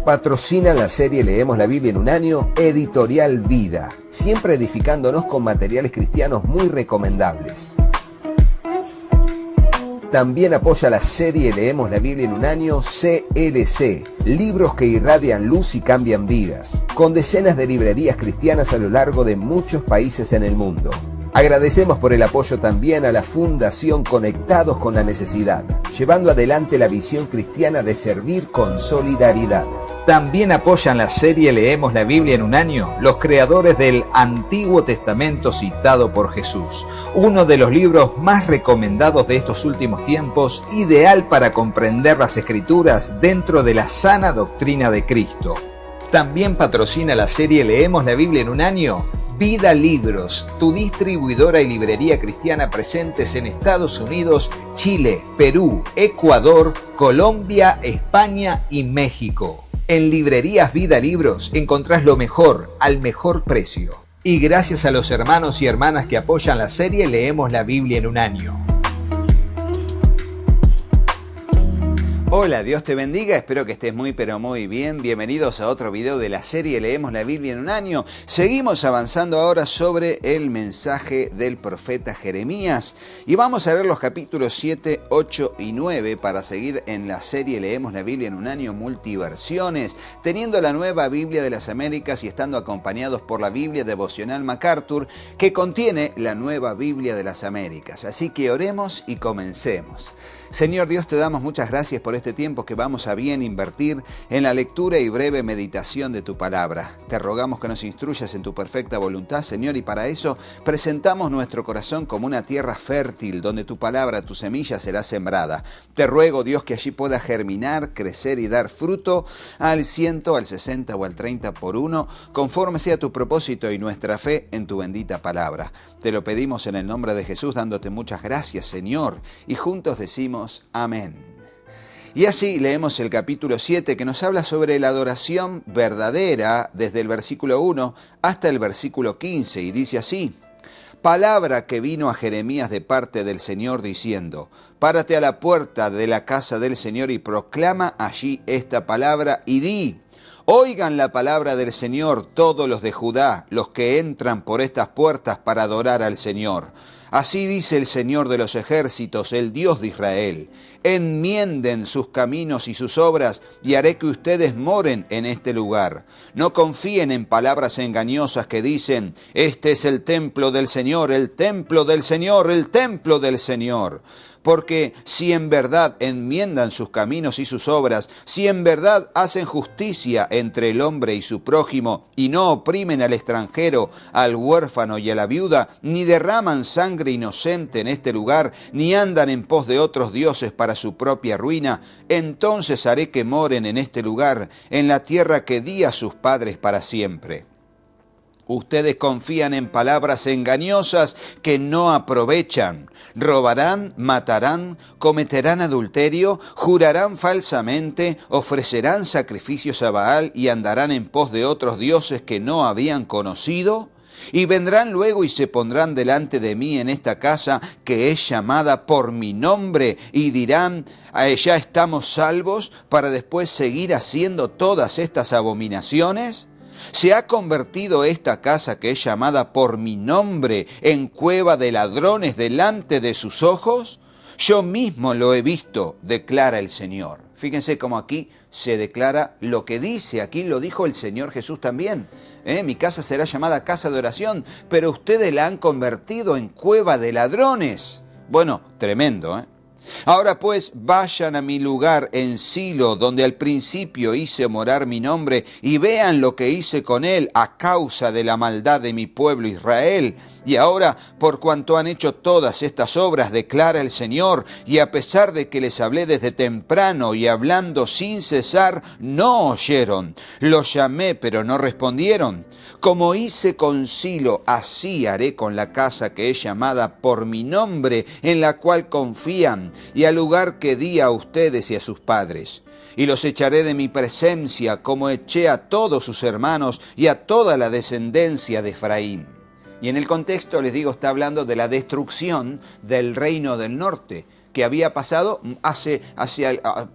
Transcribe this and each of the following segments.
Patrocina la serie Leemos la Biblia en un año, Editorial Vida, siempre edificándonos con materiales cristianos muy recomendables. También apoya la serie Leemos la Biblia en un año, CLC, libros que irradian luz y cambian vidas, con decenas de librerías cristianas a lo largo de muchos países en el mundo. Agradecemos por el apoyo también a la Fundación Conectados con la Necesidad, llevando adelante la visión cristiana de servir con solidaridad. También apoyan la serie Leemos la Biblia en un año los creadores del Antiguo Testamento citado por Jesús, uno de los libros más recomendados de estos últimos tiempos, ideal para comprender las Escrituras dentro de la sana doctrina de Cristo. También patrocina la serie Leemos la Biblia en un año Vida Libros, tu distribuidora y librería cristiana presentes en Estados Unidos, Chile, Perú, Ecuador, Colombia, España y México. En Librerías Vida Libros encontrás lo mejor al mejor precio. Y gracias a los hermanos y hermanas que apoyan la serie Leemos la Biblia en un año. Hola, Dios te bendiga, espero que estés muy pero muy bien. Bienvenidos a otro video de la serie Leemos la Biblia en un año. Seguimos avanzando ahora sobre el mensaje del profeta Jeremías y vamos a leer los capítulos 7, 8 y 9 para seguir en la serie Leemos la Biblia en un año multiversiones, teniendo la nueva Biblia de las Américas y estando acompañados por la Biblia devocional MacArthur que contiene la nueva Biblia de las Américas. Así que oremos y comencemos. Señor Dios, te damos muchas gracias por este tiempo que vamos a bien invertir en la lectura y breve meditación de tu palabra. Te rogamos que nos instruyas en tu perfecta voluntad, Señor, y para eso presentamos nuestro corazón como una tierra fértil donde tu palabra, tu semilla será sembrada. Te ruego, Dios, que allí pueda germinar, crecer y dar fruto al 100, al 60 o al 30 por uno, conforme sea tu propósito y nuestra fe en tu bendita palabra. Te lo pedimos en el nombre de Jesús, dándote muchas gracias, Señor, y juntos decimos amén. Y así leemos el capítulo 7 que nos habla sobre la adoración verdadera desde el versículo 1 hasta el versículo 15 y dice así: palabra que vino a Jeremías de parte del Señor diciendo: párate a la puerta de la casa del Señor y proclama allí esta palabra y di: oigan la palabra del Señor todos los de Judá, los que entran por estas puertas para adorar al Señor. Así dice el Señor de los ejércitos, el Dios de Israel: enmienden sus caminos y sus obras, y haré que ustedes moren en este lugar. No confíen en palabras engañosas que dicen: este es el templo del Señor, el templo del Señor, el templo del Señor. Porque si en verdad enmiendan sus caminos y sus obras, si en verdad hacen justicia entre el hombre y su prójimo, y no oprimen al extranjero, al huérfano y a la viuda, ni derraman sangre inocente en este lugar, ni andan en pos de otros dioses para su propia ruina, entonces haré que moren en este lugar, en la tierra que di a sus padres para siempre. Ustedes confían en palabras engañosas que no aprovechan. Robarán, matarán, cometerán adulterio, jurarán falsamente, ofrecerán sacrificios a Baal y andarán en pos de otros dioses que no habían conocido. Y vendrán luego y se pondrán delante de mí en esta casa que es llamada por mi nombre y dirán: ¿ya estamos salvos?, para después seguir haciendo todas estas abominaciones. ¿Se ha convertido esta casa que es llamada por mi nombre en cueva de ladrones delante de sus ojos? Yo mismo lo he visto, declara el Señor. Fíjense cómo aquí se declara lo que dice, aquí lo dijo el Señor Jesús también. Mi casa será llamada casa de oración, pero ustedes la han convertido en cueva de ladrones. Bueno, tremendo, ¿eh? Ahora pues vayan a mi lugar en Silo, donde al principio hice morar mi nombre, y vean lo que hice con él a causa de la maldad de mi pueblo Israel. Y ahora, por cuanto han hecho todas estas obras, declara el Señor, y a pesar de que les hablé desde temprano y hablando sin cesar, no oyeron. Los llamé, pero no respondieron. Como hice con Silo, así haré con la casa que es llamada por mi nombre, en la cual confían, y al lugar que di a ustedes y a sus padres. Y los echaré de mi presencia, como eché a todos sus hermanos y a toda la descendencia de Efraín. Y en el contexto, les digo, está hablando de la destrucción del reino del norte, que había pasado hace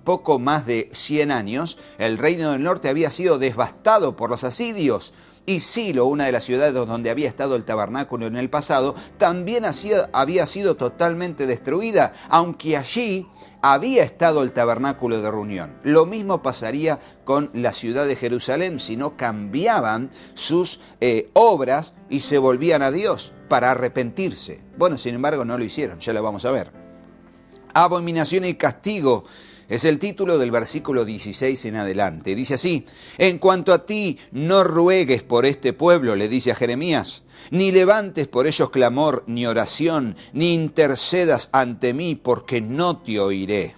poco más de 100 años. El reino del norte había sido devastado por los asirios. Y Silo, una de las ciudades donde había estado el tabernáculo en el pasado, también había sido totalmente destruida, aunque allí había estado el tabernáculo de reunión. Lo mismo pasaría con la ciudad de Jerusalén si no cambiaban sus obras y se volvían a Dios para arrepentirse. Bueno, sin embargo, no lo hicieron, ya lo vamos a ver. Abominación y castigo es el título del versículo 16 en adelante. Dice así: en cuanto a ti, no ruegues por este pueblo, le dice a Jeremías, ni levantes por ellos clamor ni oración, ni intercedas ante mí, porque no te oiré.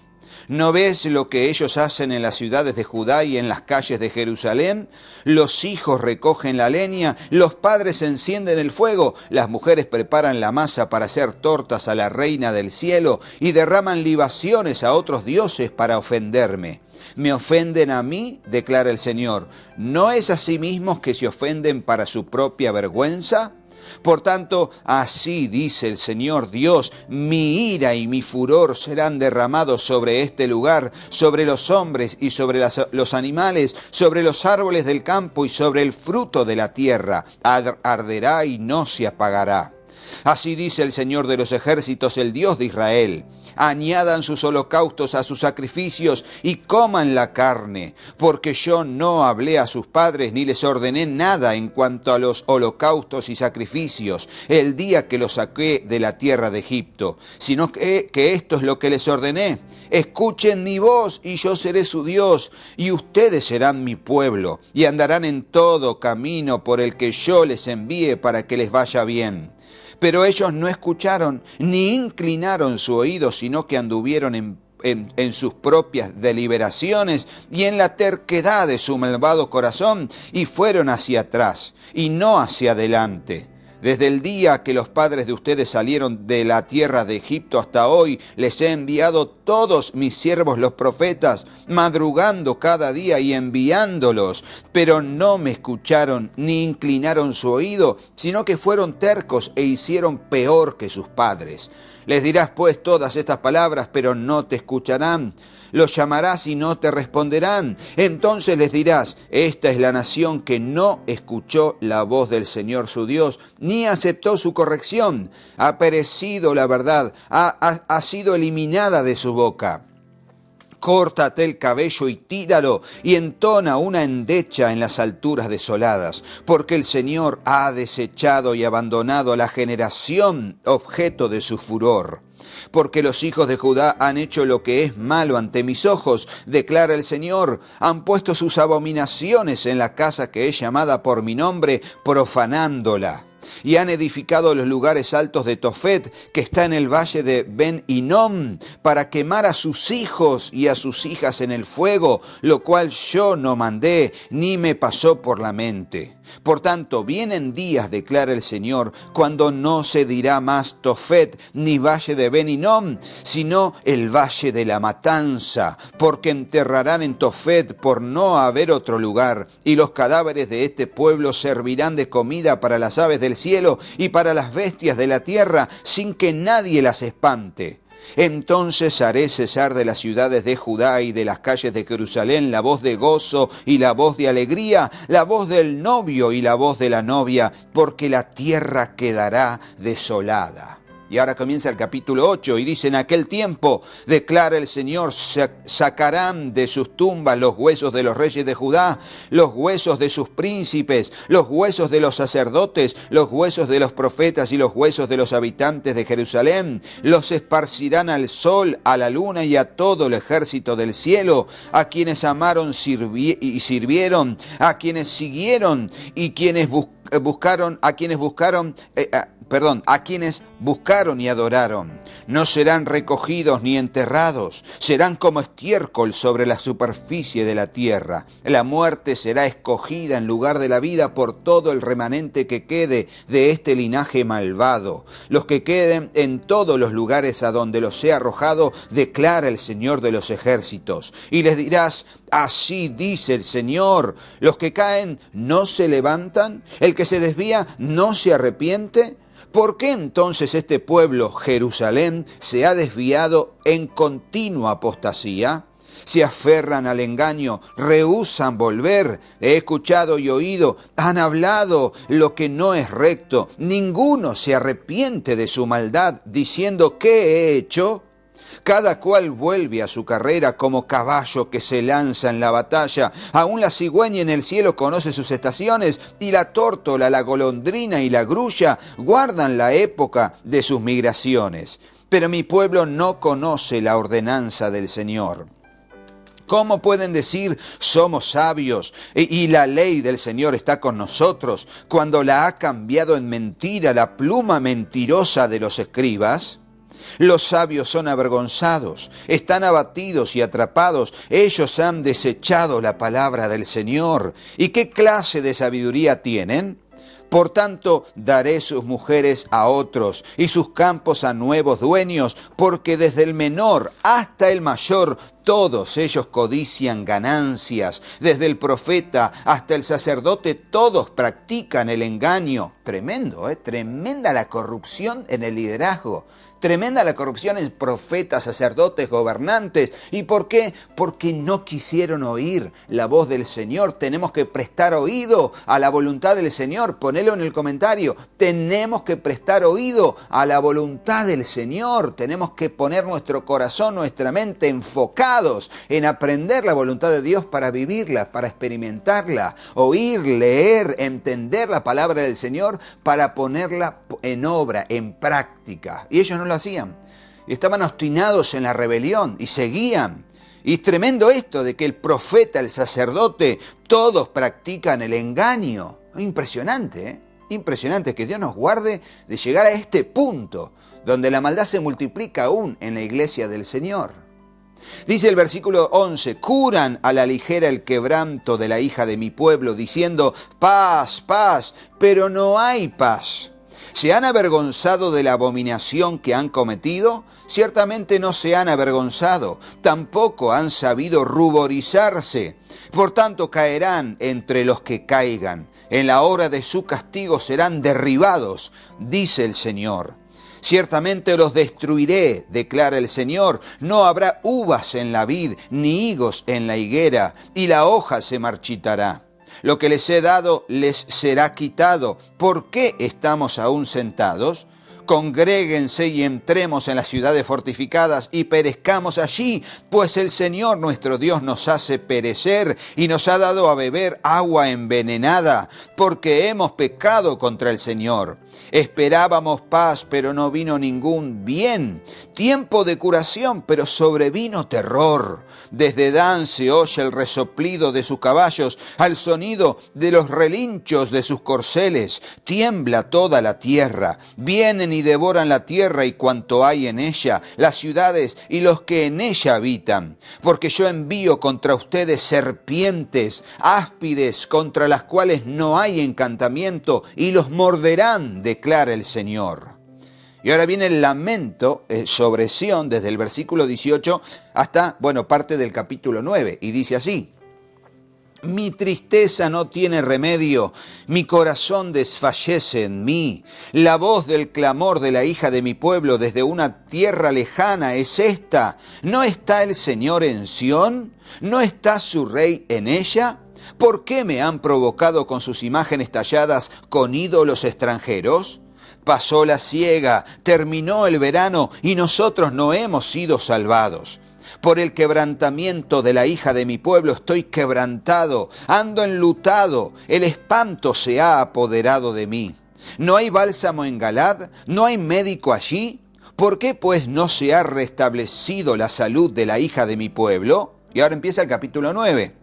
¿No ves lo que ellos hacen en las ciudades de Judá y en las calles de Jerusalén? Los hijos recogen la leña, los padres encienden el fuego, las mujeres preparan la masa para hacer tortas a la reina del cielo y derraman libaciones a otros dioses para ofenderme. Me ofenden a mí, declara el Señor. ¿No es asimismo que se ofenden para su propia vergüenza? Por tanto, así dice el Señor Dios, mi ira y mi furor serán derramados sobre este lugar, sobre los hombres y sobre los animales, sobre los árboles del campo y sobre el fruto de la tierra. Arderá y no se apagará. Así dice el Señor de los ejércitos, el Dios de Israel. Añadan sus holocaustos a sus sacrificios y coman la carne, porque yo no hablé a sus padres ni les ordené nada en cuanto a los holocaustos y sacrificios el día que los saqué de la tierra de Egipto, sino que esto es lo que les ordené. Escuchen mi voz y yo seré su Dios, y ustedes serán mi pueblo, y andarán en todo camino por el que yo les envíe para que les vaya bien. Pero ellos no escucharon ni inclinaron su oído, sino que anduvieron en sus propias deliberaciones y en la terquedad de su malvado corazón, y fueron hacia atrás y no hacia adelante. Desde el día que los padres de ustedes salieron de la tierra de Egipto hasta hoy, les he enviado todos mis siervos los profetas, madrugando cada día y enviándolos, pero no me escucharon ni inclinaron su oído, sino que fueron tercos e hicieron peor que sus padres. Les dirás pues todas estas palabras, pero no te escucharán. Los llamarás y no te responderán. Entonces les dirás, esta es la nación que no escuchó la voz del Señor su Dios, ni aceptó su corrección. Ha perecido la verdad, ha sido eliminada de su boca. Córtate el cabello y tíralo, y entona una endecha en las alturas desoladas, porque el Señor ha desechado y abandonado a la generación objeto de su furor. Porque los hijos de Judá han hecho lo que es malo ante mis ojos, declara el Señor. Han puesto sus abominaciones en la casa que es llamada por mi nombre, profanándola. Y han edificado los lugares altos de Tofet, que está en el valle de Ben-Hinnom, para quemar a sus hijos y a sus hijas en el fuego, lo cual yo no mandé, ni me pasó por la mente. Por tanto, vienen días, declara el Señor, cuando no se dirá más Tofet ni valle de Ben-Hinnom, sino el valle de la matanza, porque enterrarán en Tofet por no haber otro lugar, y los cadáveres de este pueblo servirán de comida para las aves del cielo y para las bestias de la tierra, sin que nadie las espante. Entonces haré cesar de las ciudades de Judá y de las calles de Jerusalén la voz de gozo y la voz de alegría, la voz del novio y la voz de la novia, porque la tierra quedará desolada. Y ahora comienza el capítulo 8 y dice: en aquel tiempo, declara el Señor, sacarán de sus tumbas los huesos de los reyes de Judá, los huesos de sus príncipes, los huesos de los sacerdotes, los huesos de los profetas y los huesos de los habitantes de Jerusalén. Los esparcirán al sol, a la luna y a todo el ejército del cielo, a quienes amaron y sirvieron, a quienes siguieron y quienes buscaron y adoraron. No serán recogidos ni enterrados, serán como estiércol sobre la superficie de la tierra. La muerte será escogida en lugar de la vida por todo el remanente que quede de este linaje malvado. Los que queden en todos los lugares a donde los he arrojado, declara el Señor de los ejércitos. Y les dirás: así dice el Señor, los que caen no se levantan, el que se desvía no se arrepiente. ¿Por qué entonces este pueblo, Jerusalén, se ha desviado en continua apostasía? Se aferran al engaño, rehúsan volver. He escuchado y oído, han hablado lo que no es recto. Ninguno se arrepiente de su maldad, diciendo, ¿qué he hecho? Cada cual vuelve a su carrera como caballo que se lanza en la batalla. Aún la cigüeña en el cielo conoce sus estaciones, y la tórtola, la golondrina y la grulla guardan la época de sus migraciones. Pero mi pueblo no conoce la ordenanza del Señor. ¿Cómo pueden decir somos sabios y la ley del Señor está con nosotros cuando la ha cambiado en mentira la pluma mentirosa de los escribas? Los sabios son avergonzados, están abatidos y atrapados. Ellos han desechado la palabra del Señor. ¿Y qué clase de sabiduría tienen? Por tanto, daré sus mujeres a otros y sus campos a nuevos dueños, porque desde el menor hasta el mayor, todos ellos codician ganancias. Desde el profeta hasta el sacerdote, todos practican el engaño. Tremendo, tremenda la corrupción en el liderazgo. Tremenda la corrupción en profetas, sacerdotes, gobernantes. ¿Y por qué? Porque no quisieron oír la voz del Señor. Tenemos que prestar oído a la voluntad del Señor. Ponelo en el comentario. Tenemos que prestar oído a la voluntad del Señor. Tenemos que poner nuestro corazón, nuestra mente enfocados en aprender la voluntad de Dios para vivirla, para experimentarla. Oír, leer, entender la palabra del Señor para ponerla en obra, en práctica. Y ellos no lo hacían. Estaban obstinados en la rebelión y seguían. Y es tremendo esto de que el profeta, el sacerdote, todos practican el engaño. Impresionante, ¿eh? Impresionante, que Dios nos guarde de llegar a este punto donde la maldad se multiplica aún en la iglesia del Señor. Dice el versículo 11, curan a la ligera el quebranto de la hija de mi pueblo, diciendo, paz, paz, pero no hay paz. ¿Se han avergonzado de la abominación que han cometido? Ciertamente no se han avergonzado, tampoco han sabido ruborizarse. Por tanto caerán entre los que caigan. En la hora de su castigo serán derribados, dice el Señor. Ciertamente los destruiré, declara el Señor. No habrá uvas en la vid, ni higos en la higuera, y la hoja se marchitará. Lo que les he dado les será quitado. ¿Por qué estamos aún sentados? Congréguense y entremos en las ciudades fortificadas y perezcamos allí, pues el Señor nuestro Dios nos hace perecer y nos ha dado a beber agua envenenada, porque hemos pecado contra el Señor. Esperábamos paz, pero no vino ningún bien. Tiempo de curación, pero sobrevino terror. Desde Dan se oye el resoplido de sus caballos, al sonido de los relinchos de sus corceles. Tiembla toda la tierra. Vienen y devoran la tierra y cuanto hay en ella, las ciudades y los que en ella habitan. Porque yo envío contra ustedes serpientes, áspides, contra las cuales no hay encantamiento, y los morderán, declara el Señor. Y ahora viene el lamento sobre Sión desde el versículo 18 hasta, parte del capítulo 9. Y dice así, mi tristeza no tiene remedio, mi corazón desfallece en mí. La voz del clamor de la hija de mi pueblo desde una tierra lejana es esta. ¿No está el Señor en Sión? ¿No está su rey en ella? ¿Por qué me han provocado con sus imágenes talladas con ídolos extranjeros? Pasó la siega, terminó el verano y nosotros no hemos sido salvados. Por el quebrantamiento de la hija de mi pueblo estoy quebrantado, ando enlutado, el espanto se ha apoderado de mí. ¿No hay bálsamo en Galad? ¿No hay médico allí? ¿Por qué pues no se ha restablecido la salud de la hija de mi pueblo? Y ahora empieza el capítulo 9.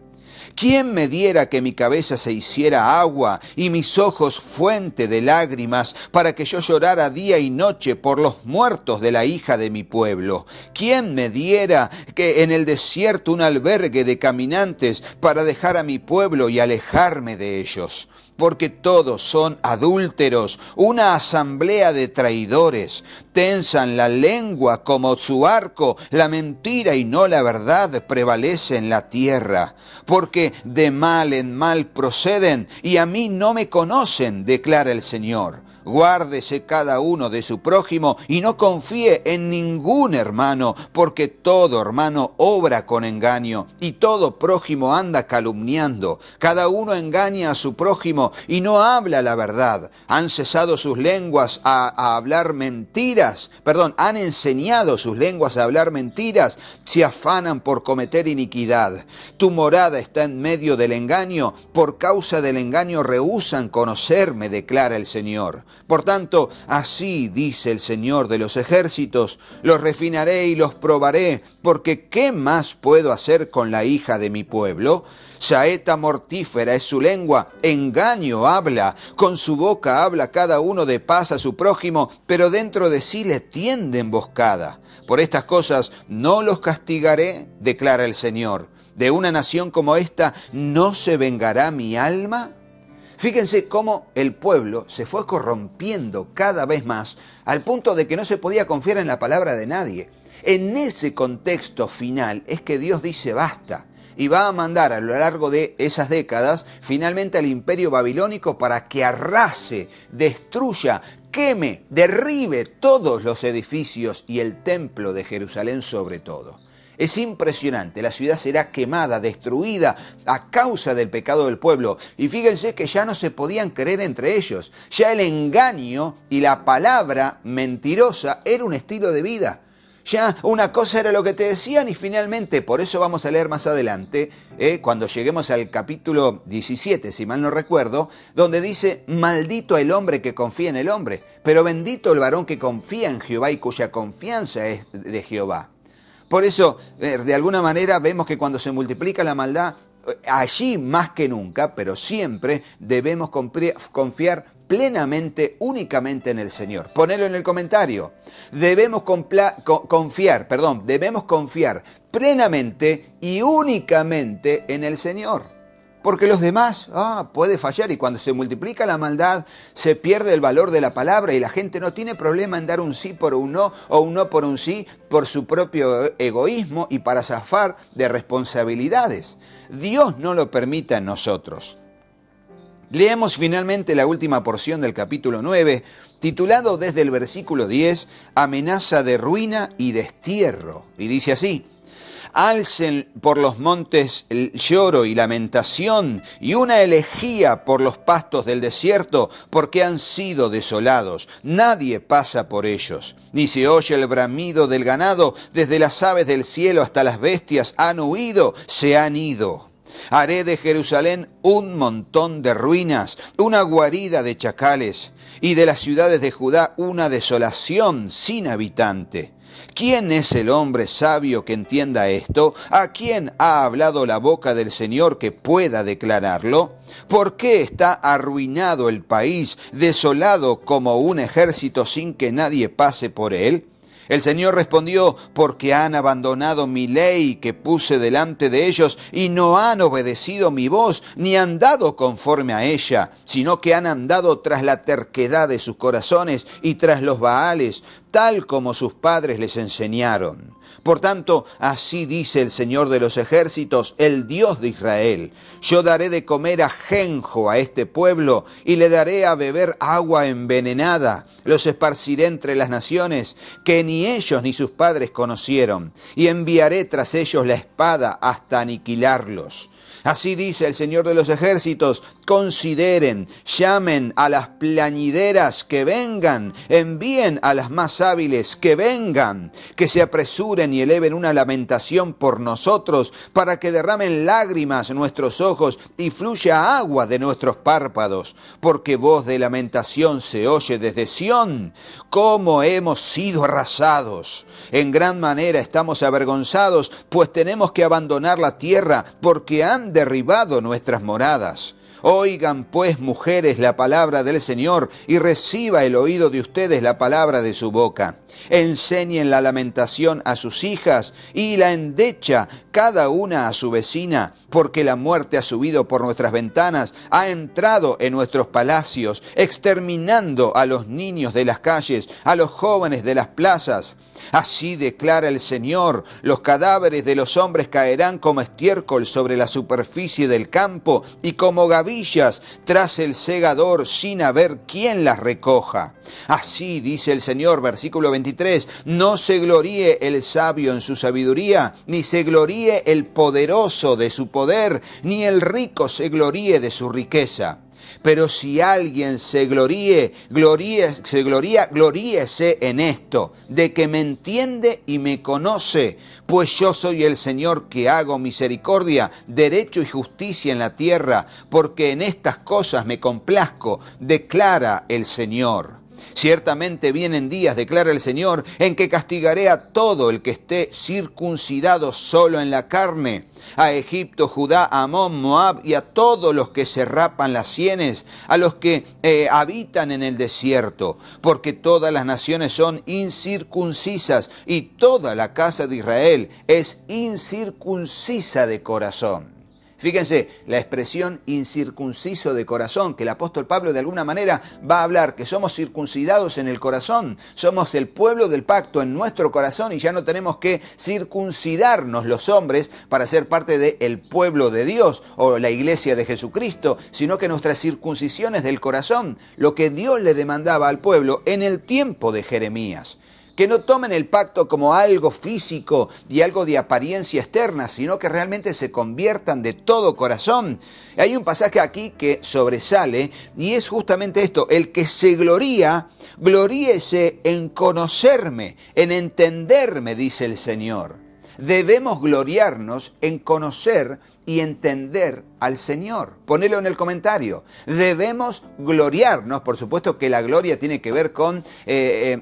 ¿Quién me diera que mi cabeza se hiciera agua y mis ojos fuente de lágrimas para que yo llorara día y noche por los muertos de la hija de mi pueblo? ¿Quién me diera que en el desierto un albergue de caminantes para dejar a mi pueblo y alejarme de ellos? Porque todos son adúlteros, una asamblea de traidores. Tensan la lengua como su arco, la mentira y no la verdad prevalece en la tierra. Porque de mal en mal proceden y a mí no me conocen, declara el Señor. Guárdese cada uno de su prójimo y no confíe en ningún hermano, porque todo hermano obra con engaño y todo prójimo anda calumniando. Cada uno engaña a su prójimo y no habla la verdad. Han cesado sus lenguas a hablar mentiras. Han enseñado sus lenguas a hablar mentiras. Se afanan por cometer iniquidad. Tu morada está en medio del engaño. Por causa del engaño rehúsan conocerme, declara el Señor. Por tanto, así dice el Señor de los ejércitos: los refinaré y los probaré, porque ¿qué más puedo hacer con la hija de mi pueblo? Saeta mortífera es su lengua, engaño habla, con su boca habla cada uno de paz a su prójimo, pero dentro de sí le tiende emboscada. Por estas cosas no los castigaré, declara el Señor. ¿De una nación como esta no se vengará mi alma? Fíjense cómo el pueblo se fue corrompiendo cada vez más al punto de que no se podía confiar en la palabra de nadie. En ese contexto final es que Dios dice basta y va a mandar a lo largo de esas décadas finalmente al imperio babilónico para que arrase, destruya, queme, derribe todos los edificios y el templo de Jerusalén sobre todo. Es impresionante, la ciudad será quemada, destruida a causa del pecado del pueblo. Y fíjense que ya no se podían creer entre ellos. Ya el engaño y la palabra mentirosa era un estilo de vida. Ya una cosa era lo que te decían y finalmente, por eso vamos a leer más adelante, cuando lleguemos al capítulo 17, si mal no recuerdo, donde dice: maldito el hombre que confía en el hombre, pero bendito el varón que confía en Jehová y cuya confianza es de Jehová. Por eso, de alguna manera, vemos que cuando se multiplica la maldad, allí más que nunca, pero siempre debemos confiar plenamente, únicamente en el Señor. Ponelo en el comentario. Debemos confiar plenamente y únicamente en el Señor. Porque los demás, puede fallar, y cuando se multiplica la maldad se pierde el valor de la palabra y la gente no tiene problema en dar un sí por un no o un no por un sí por su propio egoísmo y para zafar de responsabilidades. Dios no lo permita en nosotros. Leemos finalmente la última porción del capítulo 9, titulado desde el versículo 10, Amenaza de ruina y destierro. Y dice así: alcen por los montes el lloro y lamentación y una elegía por los pastos del desierto, porque han sido desolados. Nadie pasa por ellos, ni se oye el bramido del ganado. Desde las aves del cielo hasta las bestias han huido, se han ido. Haré de Jerusalén un montón de ruinas, una guarida de chacales, y de las ciudades de Judá una desolación sin habitante. ¿Quién es el hombre sabio que entienda esto? ¿A quién ha hablado la boca del Señor que pueda declararlo? ¿Por qué está arruinado el país, desolado como un ejército sin que nadie pase por él? El Señor respondió: porque han abandonado mi ley que puse delante de ellos y no han obedecido mi voz, ni han dado conforme a ella, sino que han andado tras la terquedad de sus corazones y tras los Baales, tal como sus padres les enseñaron. Por tanto, así dice el Señor de los ejércitos, el Dios de Israel: yo daré de comer ajenjo a este pueblo y le daré a beber agua envenenada. Los esparciré entre las naciones que ni ellos ni sus padres conocieron, y enviaré tras ellos la espada hasta aniquilarlos. Así dice el Señor de los ejércitos: consideren, llamen a las plañideras que vengan, envíen a las más hábiles que vengan, que se apresuren y eleven una lamentación por nosotros, para que derramen lágrimas nuestros ojos y fluya agua de nuestros párpados, porque voz de lamentación se oye desde Sión, cómo hemos sido arrasados. En gran manera estamos avergonzados, pues tenemos que abandonar la tierra, porque han derribado nuestras moradas. Oigan pues, mujeres, la palabra del Señor, y reciba el oído de ustedes la palabra de su boca. Enseñen la lamentación a sus hijas y la endecha cada una a su vecina, porque la muerte ha subido por nuestras ventanas, ha entrado en nuestros palacios, exterminando a los niños de las calles, a los jóvenes de las plazas. Así declara el Señor, los cadáveres de los hombres caerán como estiércol sobre la superficie del campo y como gavillas tras el segador sin haber quien las recoja. Así dice el Señor, versículo 23, no se gloríe el sabio en su sabiduría, ni se gloríe el poderoso de su poder, ni el rico se gloríe de su riqueza. Pero si alguien se gloríese en esto, de que me entiende y me conoce, pues yo soy el Señor que hago misericordia, derecho y justicia en la tierra, porque en estas cosas me complazco, declara el Señor. Ciertamente vienen días, declara el Señor, en que castigaré a todo el que esté circuncidado solo en la carne, a Egipto, Judá, Amón, Moab y a todos los que se rapan las sienes, a los que habitan en el desierto, porque todas las naciones son incircuncisas y toda la casa de Israel es incircuncisa de corazón. Fíjense, la expresión incircunciso de corazón, que el apóstol Pablo de alguna manera va a hablar que somos circuncidados en el corazón, somos el pueblo del pacto en nuestro corazón y ya no tenemos que circuncidarnos los hombres para ser parte del pueblo de Dios o la iglesia de Jesucristo, sino que nuestra circuncisión es del corazón, lo que Dios le demandaba al pueblo en el tiempo de Jeremías. Que no tomen el pacto como algo físico y algo de apariencia externa, sino que realmente se conviertan de todo corazón. Hay un pasaje aquí que sobresale y es justamente esto: el que se gloría, gloríese en conocerme, en entenderme, dice el Señor. Debemos gloriarnos en conocer y entender al Señor. Ponelo en el comentario. Debemos gloriarnos, por supuesto que la gloria tiene que ver con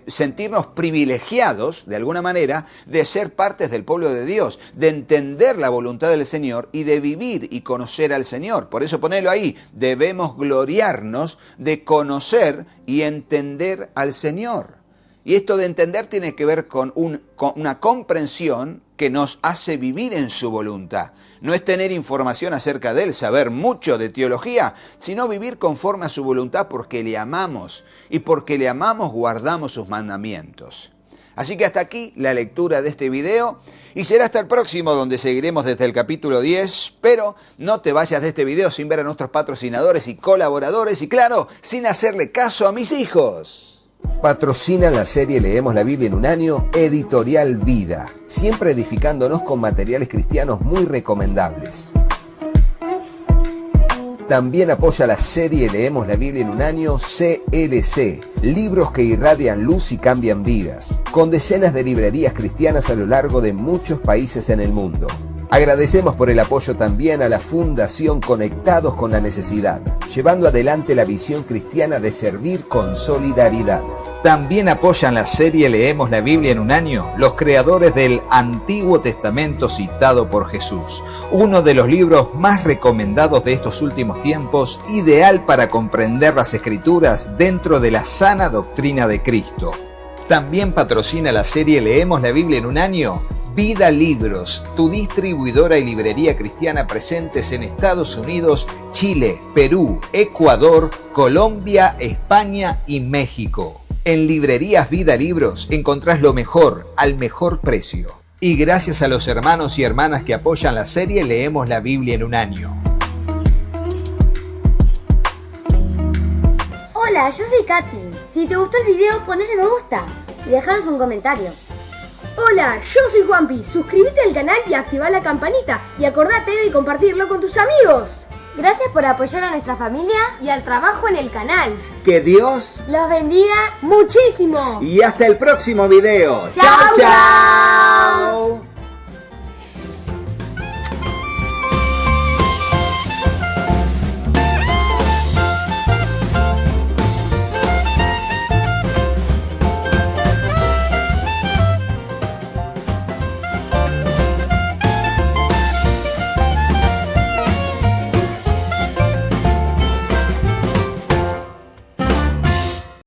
sentirnos privilegiados, de alguna manera, de ser partes del pueblo de Dios, de entender la voluntad del Señor y de vivir y conocer al Señor. Por eso ponelo ahí. Debemos gloriarnos de conocer y entender al Señor. Y esto de entender tiene que ver con una comprensión que nos hace vivir en su voluntad. No es tener información acerca de Él, saber mucho de teología, sino vivir conforme a su voluntad porque le amamos. Y porque le amamos guardamos sus mandamientos. Así que hasta aquí la lectura de este video. Y será hasta el próximo, donde seguiremos desde el capítulo 10. Pero no te vayas de este video sin ver a nuestros patrocinadores y colaboradores. Y claro, sin hacerle caso a mis hijos. Patrocina la serie Leemos la Biblia en un año, Editorial Vida, siempre edificándonos con materiales cristianos muy recomendables. También apoya la serie Leemos la Biblia en un año, CLC, libros que irradian luz y cambian vidas, con decenas de librerías cristianas a lo largo de muchos países en el mundo. Agradecemos por el apoyo también a la Fundación Conectados con la Necesidad, llevando adelante la visión cristiana de servir con solidaridad. También apoyan la serie Leemos la Biblia en un año los creadores del Antiguo Testamento citado por Jesús, uno de los libros más recomendados de estos últimos tiempos, ideal para comprender las Escrituras dentro de la sana doctrina de Cristo. También patrocina la serie Leemos la Biblia en un año Vida Libros, tu distribuidora y librería cristiana presentes en Estados Unidos, Chile, Perú, Ecuador, Colombia, España y México. En librerías Vida Libros encontrás lo mejor al mejor precio. Y gracias a los hermanos y hermanas que apoyan la serie Leemos la Biblia en un año. Hola, yo soy Katy. Si te gustó el video, ponle me gusta y dejanos un comentario. Hola, yo soy Juanpi. Suscríbete al canal y activa la campanita. Y acordate de compartirlo con tus amigos. Gracias por apoyar a nuestra familia Y al trabajo en el canal. Que Dios los bendiga muchísimo. y hasta el próximo video. ¡Chao, ¡Chao!